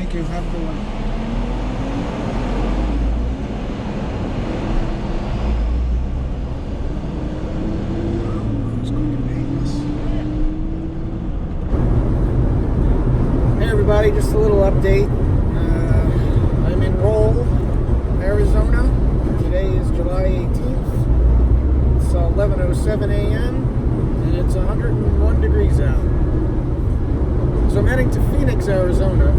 Thank you. Have a good one. Hey everybody, just a little update. I'm in Roll, Arizona. Today is July 18th. It's 11:07 a.m. and it's 101 degrees out. So I'm heading to Phoenix, Arizona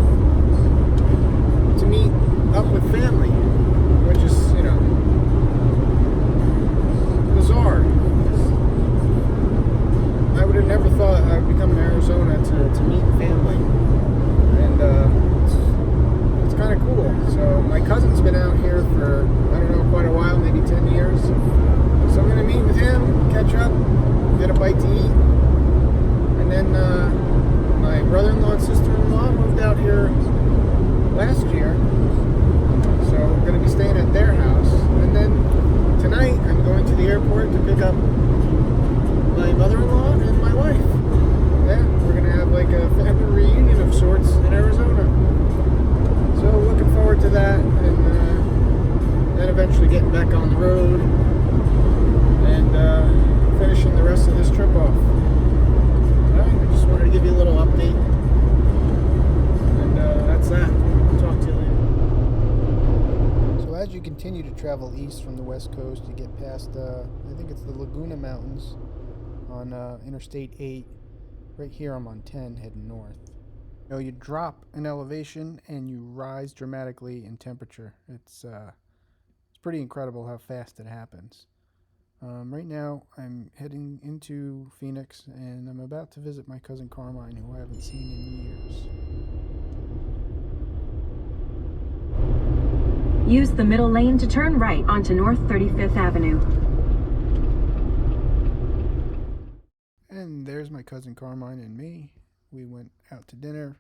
to meet up with family, which is, bizarre. I would have never thought I would be coming to Arizona to meet family. And it's kind of cool. So my cousin's been out here for, I don't know, quite a while, maybe 10 years. So I'm going to meet with him, catch up, get a bite to eat. And then my brother-in-law and sister-in-law moved out here last year. So we're going to be staying at their house. And then tonight I'm going to the airport to pick up my mother-in-law and my wife. Yeah, we're going to have like a family reunion of sorts in Arizona. So looking forward to that, and then eventually getting back on the road and finishing the rest of this trip off. Alright, I just wanted to give you a little update. And that's that. Talk to you later. So as you continue to travel east from the west coast, you get past, I think it's the Laguna Mountains on Interstate 8. Right here I'm on 10 heading north. You drop in elevation and you rise dramatically in temperature. It's pretty incredible how fast it happens. Right now I'm heading into Phoenix and I'm about to visit my cousin Carmine, who I haven't seen in years. Use the middle lane to turn right onto North 35th Avenue. And there's my cousin Carmine and me. We went out to dinner,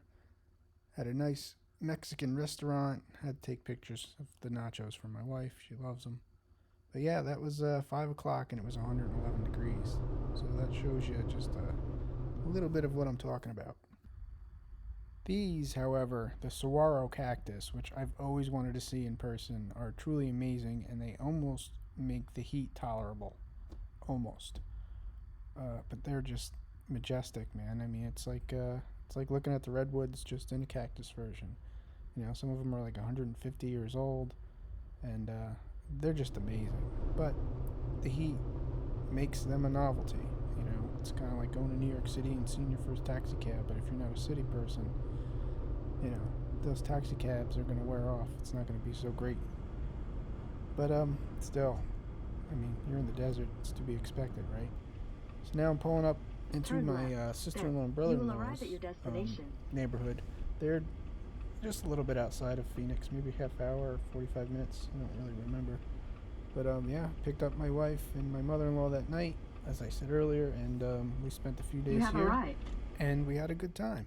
had a nice Mexican restaurant, had to take pictures of the nachos for my wife. She loves them. But yeah, that was 5 o'clock and it was 111 degrees. So that shows you just a little bit of what I'm talking about. These, however, the saguaro cactus, which I've always wanted to see in person, are truly amazing, and they almost make the heat tolerable. Almost. But they're just majestic, man. I mean, it's like looking at the redwoods just in a cactus version. Some of them are like 150 years old, and they're just amazing. But the heat makes them a novelty. It's kind of like going to New York City and seeing your first taxi cab. But if you're not a city person, those taxi cabs are going to wear off. It's not going to be so great. But still, I mean, you're in the desert. It's to be expected, right? So now I'm pulling up into my sister-in-law and brother-in-law's neighborhood. They're just a little bit outside of Phoenix, maybe half hour or 45 minutes. I don't really remember. But yeah, picked up my wife and my mother-in-law that night, as I said earlier, and we spent a few days here. And we had a good time.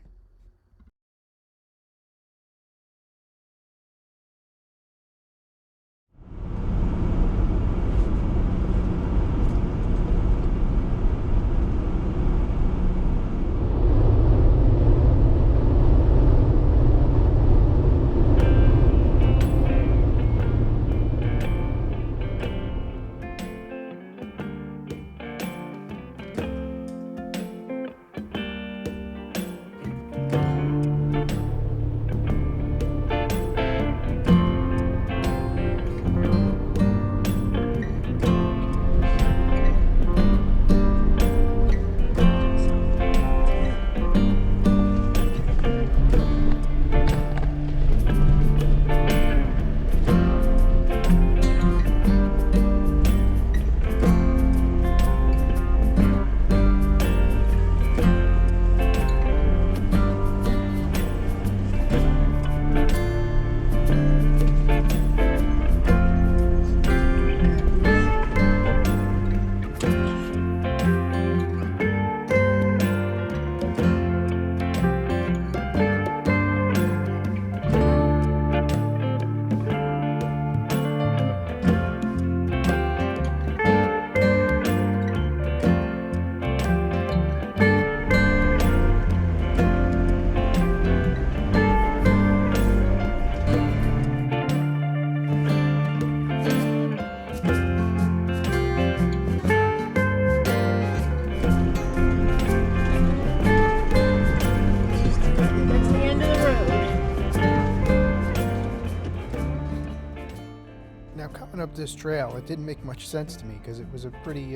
up this trail, it didn't make much sense to me because it was a pretty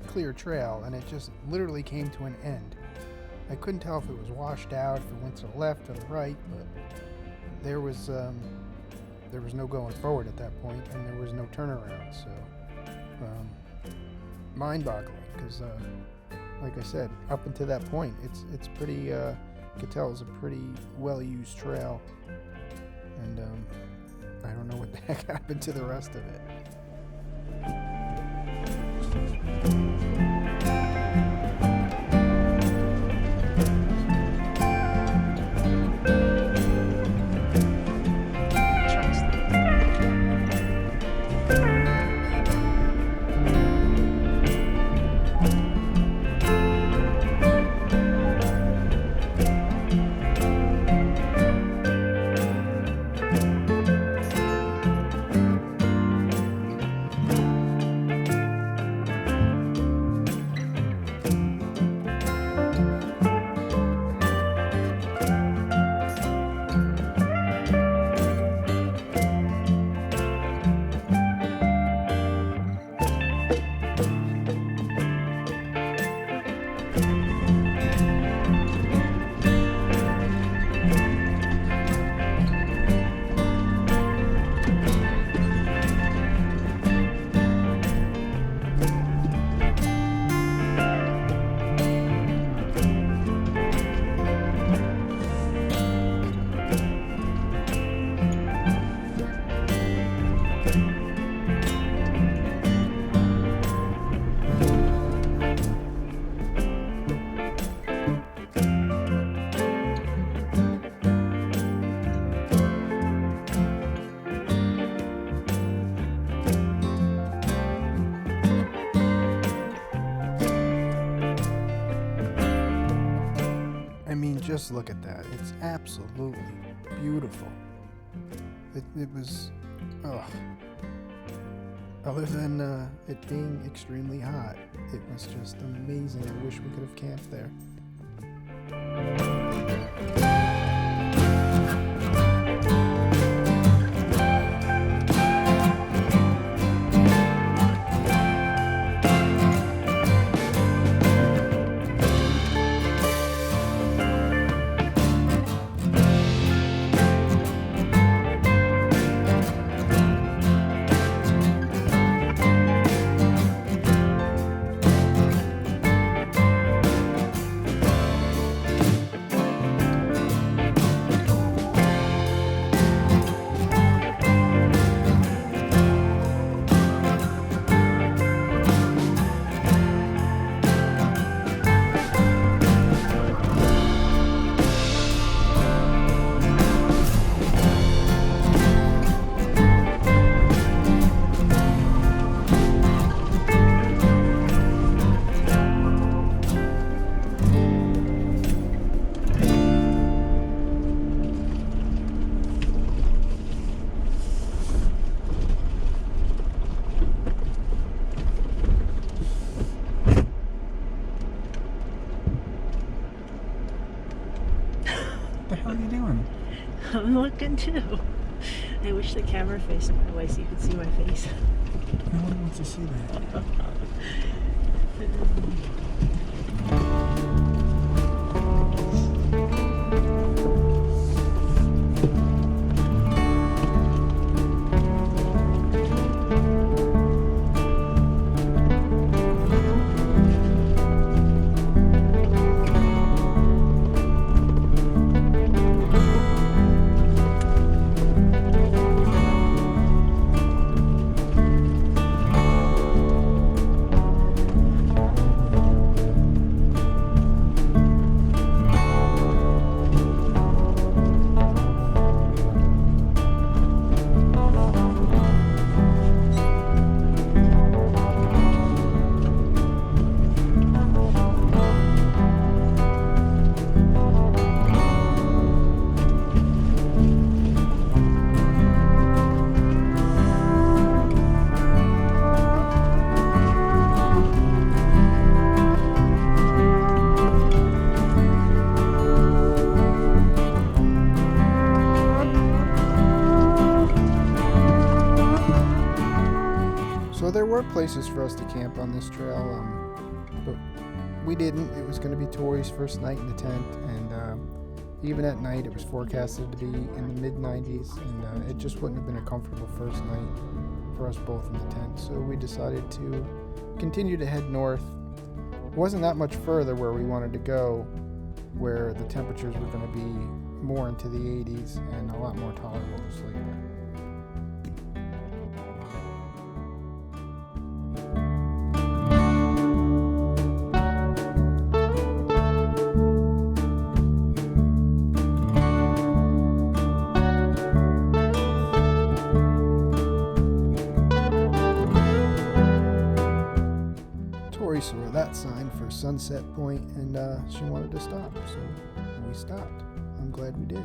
clear trail, and it just literally came to an end. I couldn't tell if it was washed out, if it went to the left or the right, but there was no going forward at that point, and there was no turnaround. So mind-boggling, because like I said, up until that point, it's pretty. You could tell it was a pretty well-used trail, and I don't know what the heck happened to the rest of it. Just look at that. It's absolutely beautiful. It was, other than it being extremely hot, it was just amazing. I wish we could have camped there. What the hell are you doing? I'm looking too. I wish the camera faced my way so you could see my face. No one wants to see that. places for us to camp on this trail, but we didn't. It was going to be Tori's first night in the tent, and even at night it was forecasted to be in the mid-90s, and it just wouldn't have been a comfortable first night for us both in the tent. So we decided to continue to head north. It wasn't that much further where we wanted to go, where the temperatures were going to be more into the 80s and a lot more tolerable to sleep in. Saw that sign for Sunset Point, and she wanted to stop, so we stopped. I'm glad we did.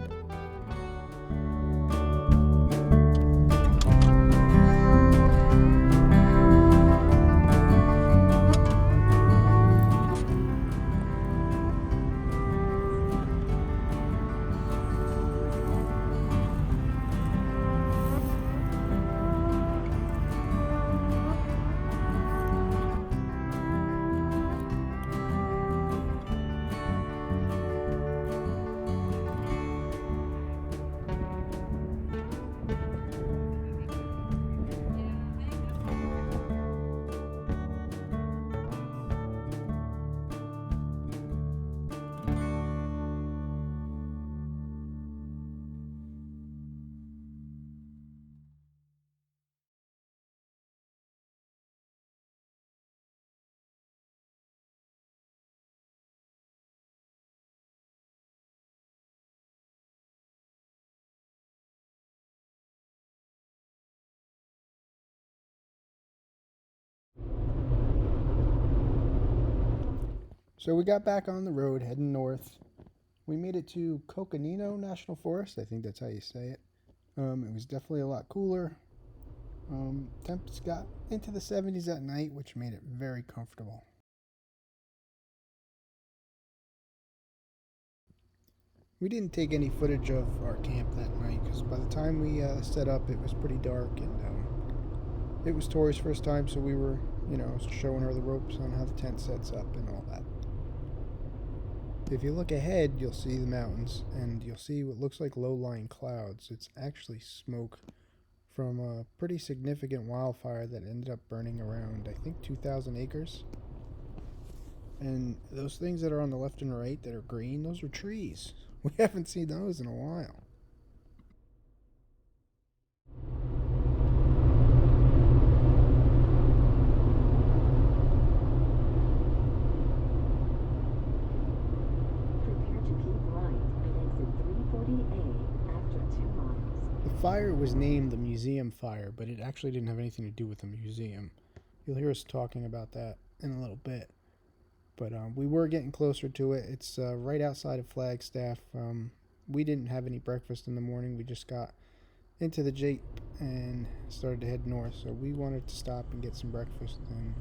So we got back on the road heading north. We made it to Coconino National Forest. I think that's how you say it. It was definitely a lot cooler. Temps got into the 70s at night, which made it very comfortable. We didn't take any footage of our camp that night because by the time we set up, it was pretty dark, and it was Tori's first time, so we were, showing her the ropes on how the tent sets up and all that. If you look ahead, you'll see the mountains, and you'll see what looks like low-lying clouds. It's actually smoke from a pretty significant wildfire that ended up burning around, I think, 2,000 acres. And those things that are on the left and right that are green, those are trees. We haven't seen those in a while. The fire was named the Museum Fire, but it actually didn't have anything to do with the museum. You'll hear us talking about that in a little bit. But we were getting closer to it. It's right outside of Flagstaff. We didn't have any breakfast in the morning. We just got into the Jeep and started to head north. So we wanted to stop and get some breakfast. And,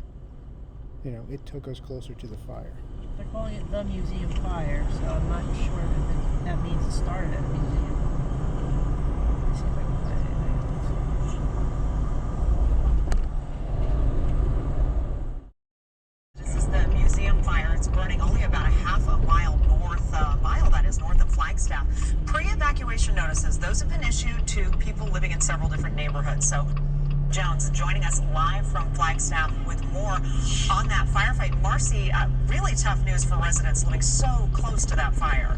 it took us closer to the fire. They're calling it the Museum Fire, so I'm not sure if that means it started at a museum. Let's see if I can find anything. This is the Museum Fire. It's burning only about a half a mile north, north of Flagstaff. Pre-evacuation notices, those have been issued to people living in several different neighborhoods. So Jones joining us live from Flagstaff with more on that firefight. Marcy, really tough news for residents living so close to that fire.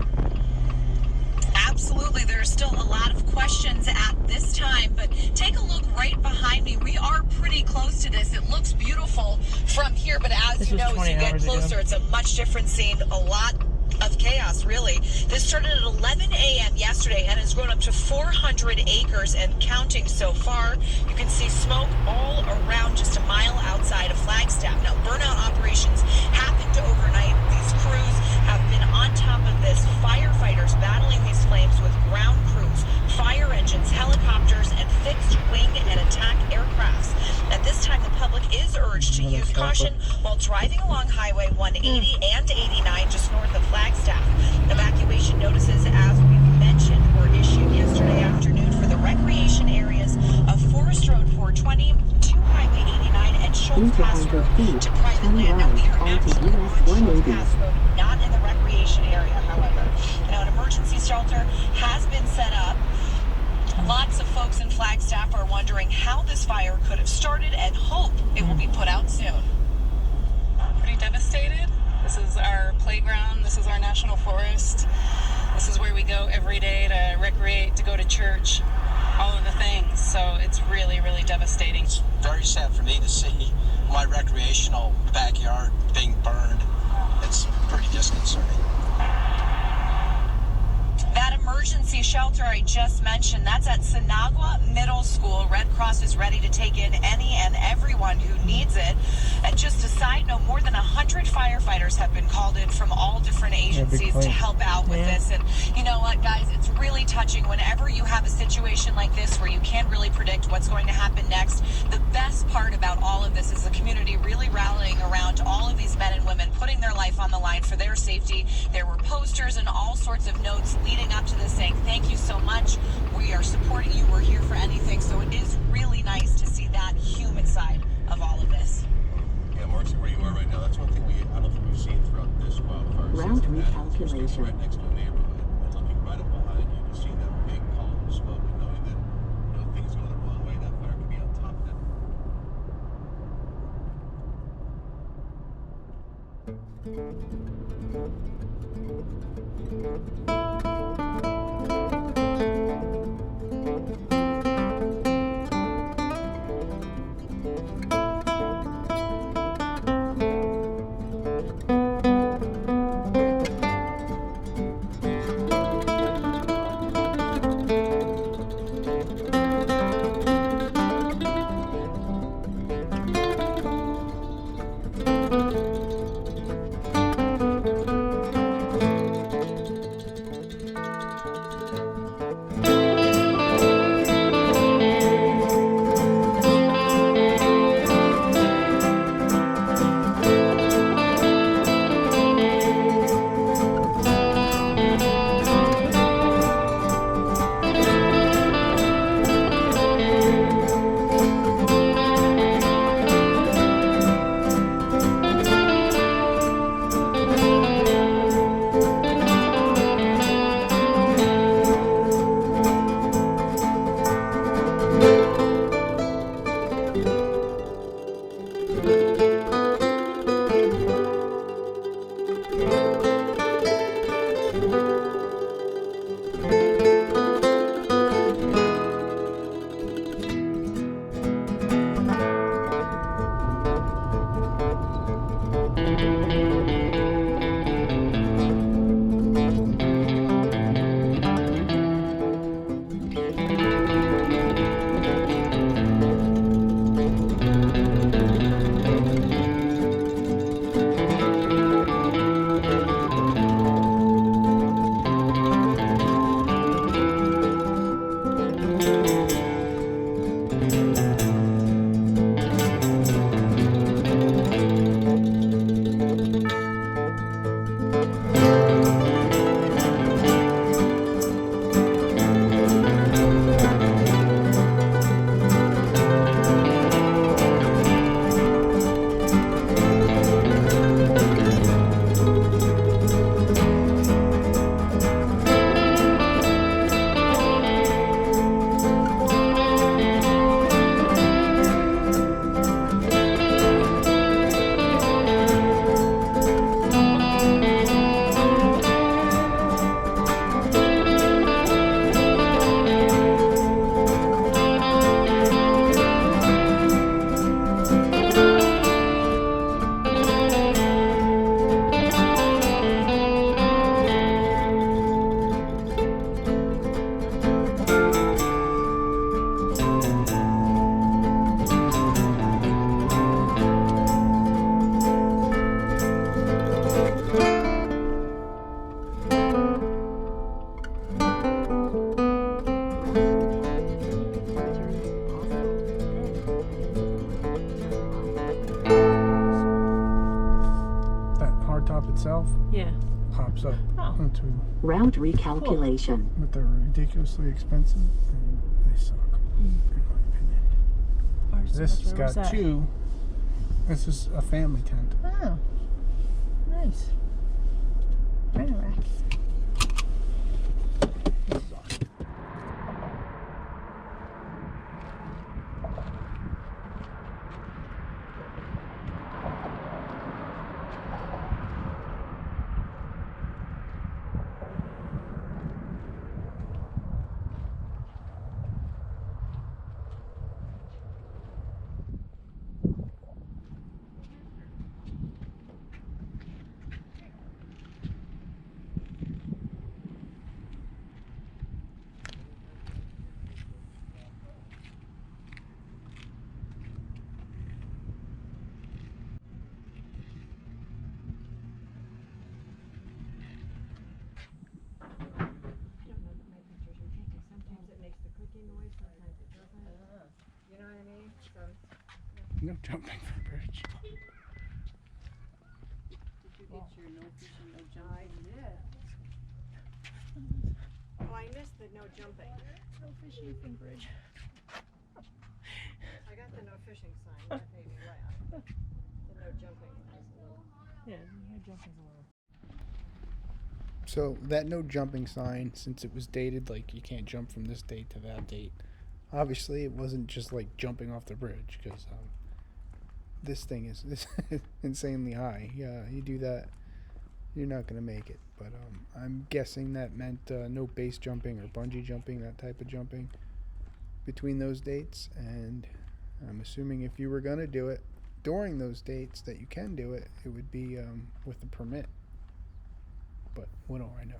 Absolutely. There are still a lot of questions at this time, but take a look right behind me. We are pretty close to this. It looks beautiful from here, but as you know, as you get closer, it's a much different scene. A lot of chaos, really. This started at 11 a.m. yesterday and has grown up to 400 acres and counting so far. You can see smoke all around just a mile outside of Flagstaff. Now, burnout operations happened overnight. These crews have been on top of this. Firefighters battling these flames with ground crews, fire engines, helicopters, and fixed wing and attack aircrafts. At this time, the public is urged to use caution while driving along Highway 180 and 89 just north of Flagstaff. Evacuation notices, as we mentioned, were issued yesterday afternoon for the recreation areas of Forest Road 420 to Highway 89 and controlled pass-through to private land. Now, we are actually on controlled pass-through, not in the recreation area, however. Now, an emergency shelter has been set up. Lots of folks in Flagstaff are wondering how this fire could have started and hope it will be put out soon. Pretty devastated. This is our playground. This is our national forest. This is where we go every day to recreate, to go to church, all of the things. So it's really, really devastating. It's very sad for me to see my recreational backyard being burned. It's pretty disconcerting. That emergency shelter I just mentioned, that's at Sinagua Middle School. Red Cross is ready to take in any and everyone who needs it. And just a side note, more than 100 firefighters have been called in from all different agencies to help out with this. And you know what, guys, it's really touching whenever you have a situation like this where you can't really predict what's going to happen next. The best part about all of this is the community really rallying around all of these men and women, putting their life on the line for their safety. There were posters and all sorts of notes leading up to this saying, thank you so much. We are supporting you. We're here for anything. So it is really nice to see that human side of all of this. Yeah, Marcy, where you are right now, that's one thing I don't think we've seen throughout this wildfire Round season. recalculation. Right next to a neighborhood and looking right up behind you to see that big column of smoke and knowing that things go the wrong way, that fire could be on top of that. itself Yeah. pops up onto Route recalculation. but they're ridiculously expensive and they suck in my opinion. This has got two This is a family tent. Oh, nice. Right rack. This is awesome. No jumping from bridge. Did you get your no fishing, no jumping? I did. Oh, I missed the no jumping. No fishing from bridge. I got the no fishing sign. That made me laugh. The no jumping was a little. Yeah, no jumping's a little. So that no jumping sign, since it was dated like you can't jump from this date to that date, obviously it wasn't just like jumping off the bridge, because this thing is insanely high. Yeah, you do that, you're not gonna make it. But I'm guessing that meant no base jumping or bungee jumping, that type of jumping, between those dates. And I'm assuming if you were gonna do it during those dates that you can do it, it would be with a permit. But what do I know?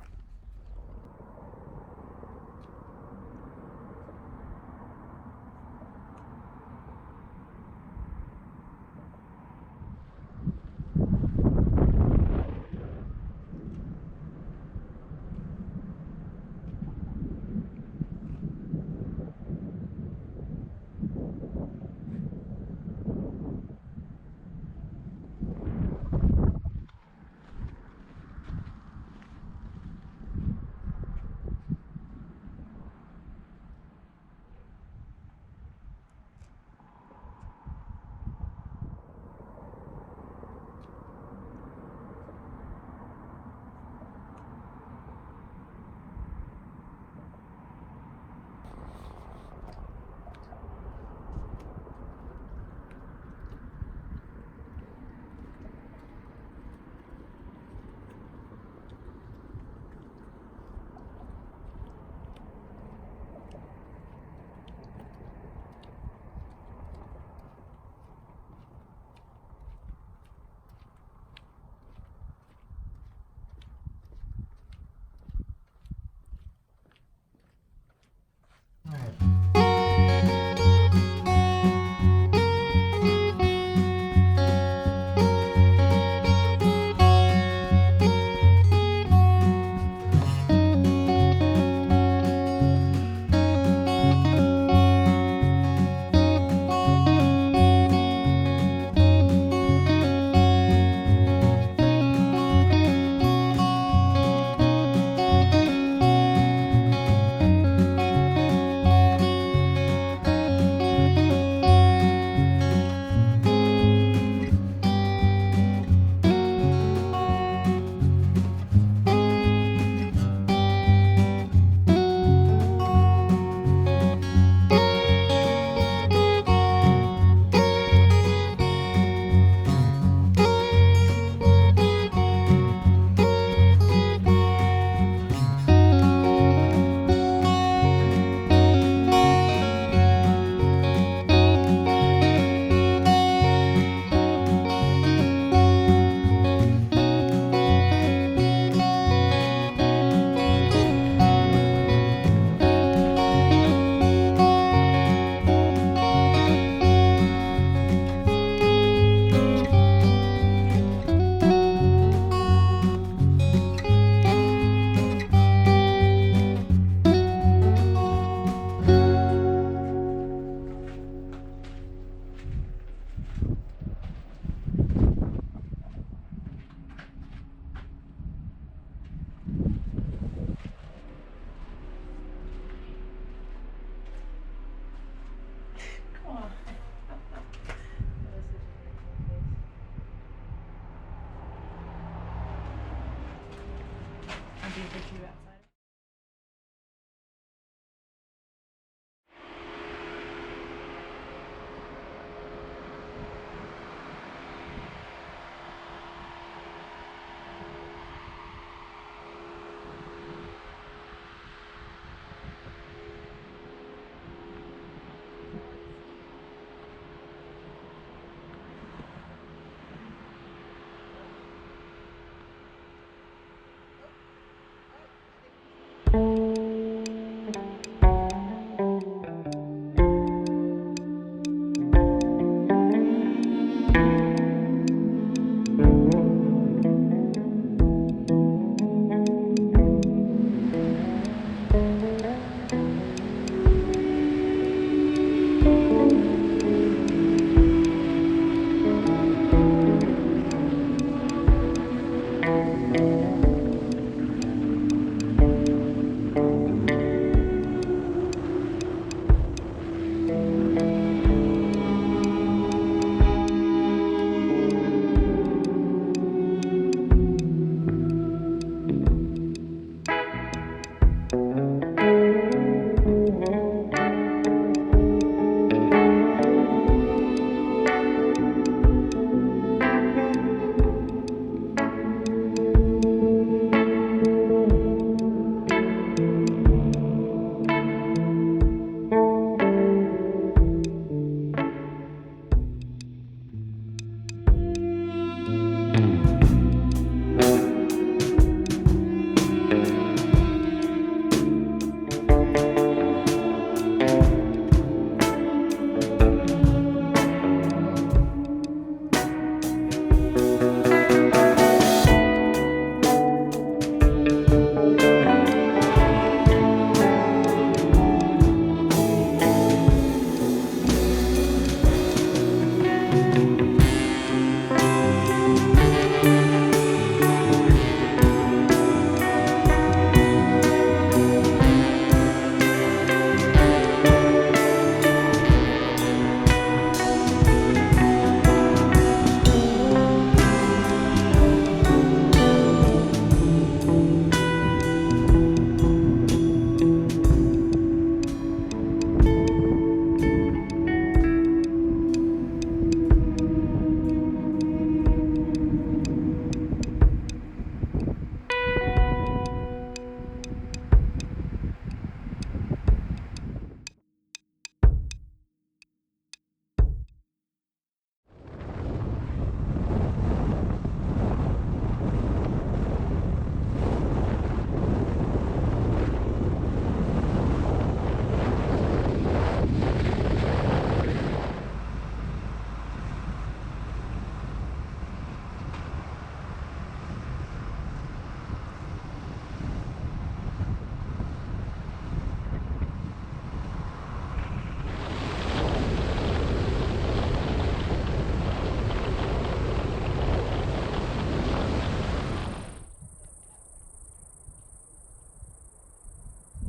I'll be a picture you outside.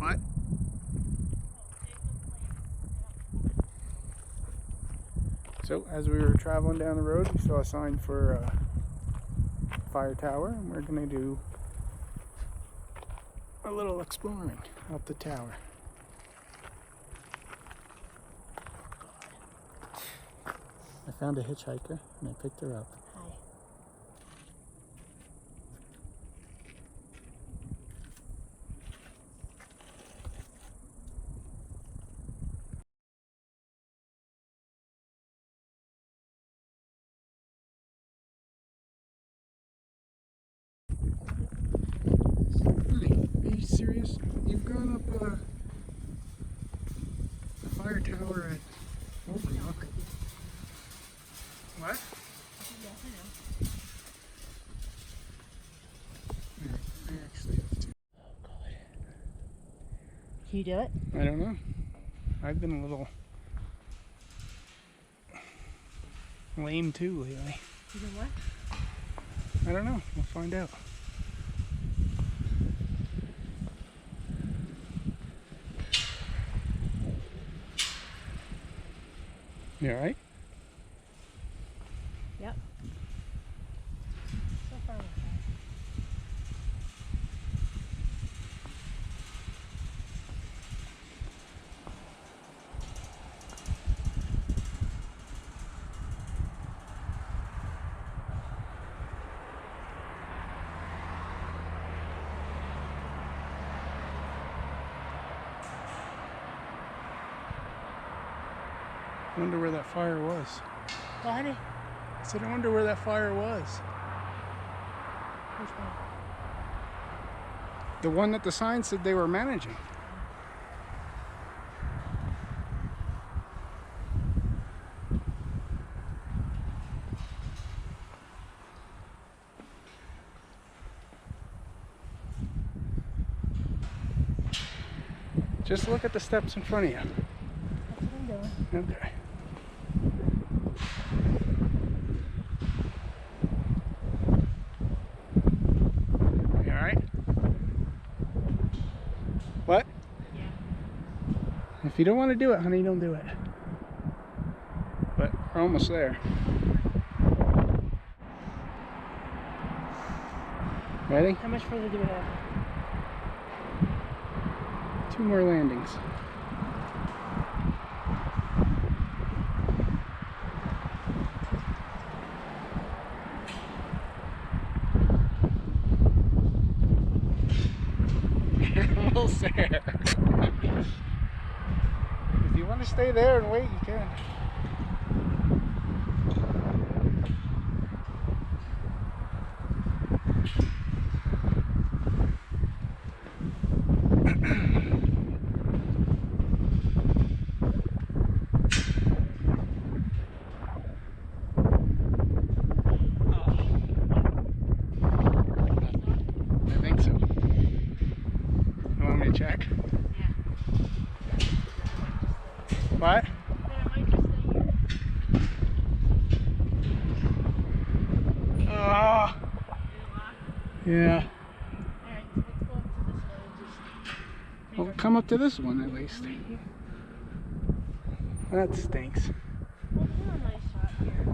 What? So as we were traveling down the road, we saw a sign for a fire tower, and we're going to do a little exploring up the tower. I found a hitchhiker and I picked her up. Hi. Are you serious? You've gone up a fire tower at Overlook. What? Yes, I know. I actually have to. Oh, God. Can you do it? I don't know. I've been a little lame too lately. You know what? I don't know. We'll find out. You alright? Yep. So far, wonder where that fire was. Well, honey. I said, I wonder where that fire was. Which one? The one that the sign said they were managing. Just look at the steps in front of you. That's what I'm doing. Okay. You alright? What? Yeah. If you don't want to do it, honey, don't do it. But we're almost there. Ready? How much further do we have? 2 more landings. Almost there. If you want to stay there and wait, you can. I think so. You want me to check? Yeah. What? Oh. Yeah. Alright, let's go up to this one and just... Well, come up to this one at least. That stinks. Well, this is a nice shot here.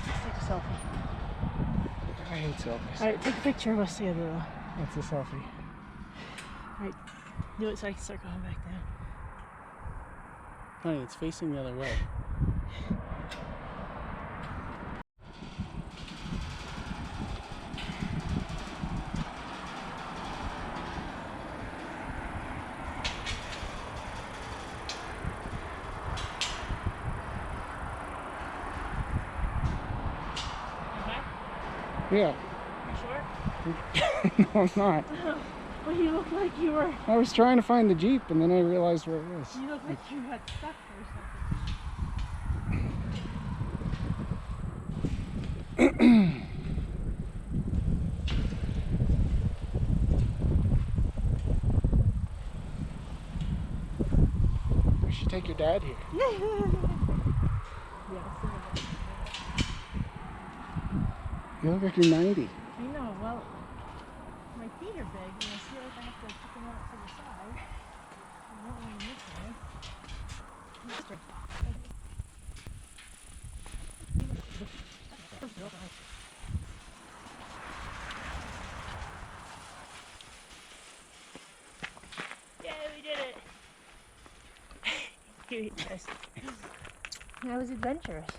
Let's take a selfie. I hate selfies. Alright, take a picture of us together though. That's a selfie. Alright, do it so I can start going back down. Honey, it's facing the other way. Yeah. You sure? No, I'm not. Well, you look like you were... I was trying to find the Jeep and then I realized where it was. You look like you got stuck or something. We should take your dad here. You look like you're 90. I know, well, my feet are big, and I feel like I have to put them out to the side. I don't want to miss one. Yeah, we did it! That was adventurous.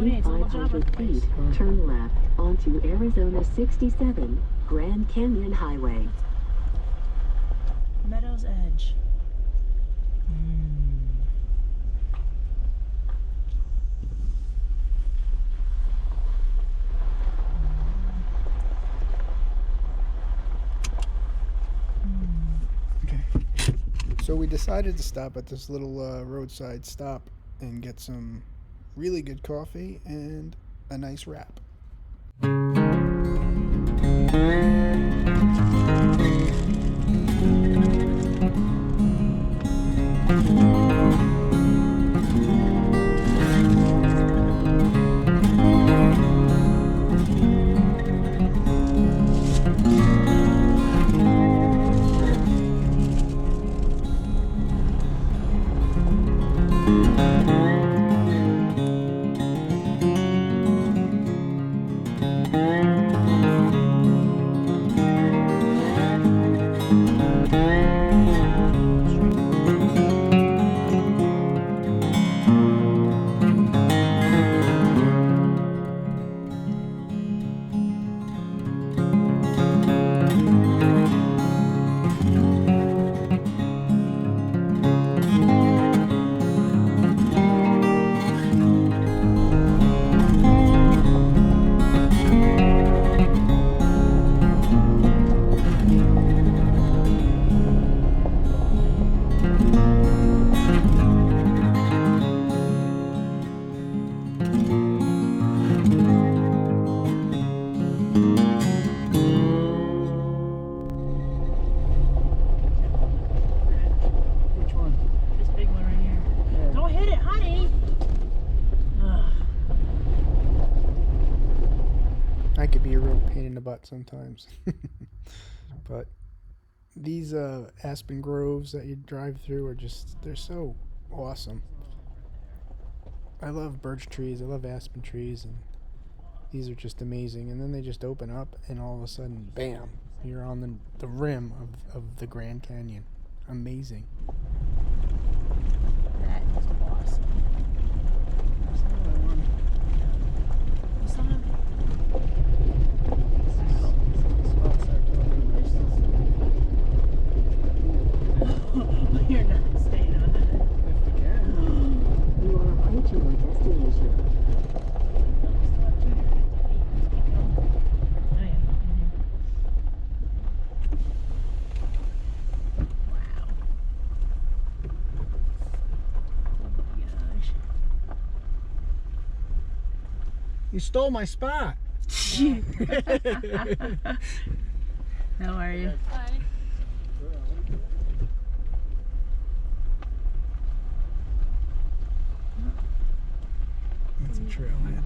28, it's a little Java 2,500 place. feet, turn left onto Arizona 67 Grand Canyon Highway. Meadows Edge. Okay. So we decided to stop at this little roadside stop and get some really good coffee and a nice wrap. Which one? This big one right here. Don't hit it, honey! Ugh. I could be a real pain in the butt sometimes. But these aspen groves that you drive through are just, they're so awesome. I love birch trees, I love aspen trees, and these are just amazing. And then they just open up, and all of a sudden, bam, you're on the rim of the Grand Canyon. Amazing. That is awesome. There's another one. This one? You're not staying on that. You are approaching your destination. Oh, yeah. Wow. Oh my gosh. You stole my spot. How are you? Hi. That's a trailhead.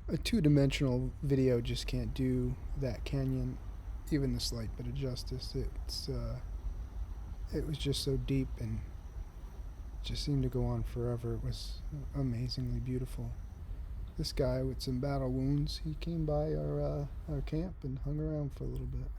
a two-dimensional video just can't do that canyon even the slight bit of justice. It was just so deep and just seemed to go on forever. It was amazingly beautiful. This guy with some battle wounds, he came by our camp and hung around for a little bit.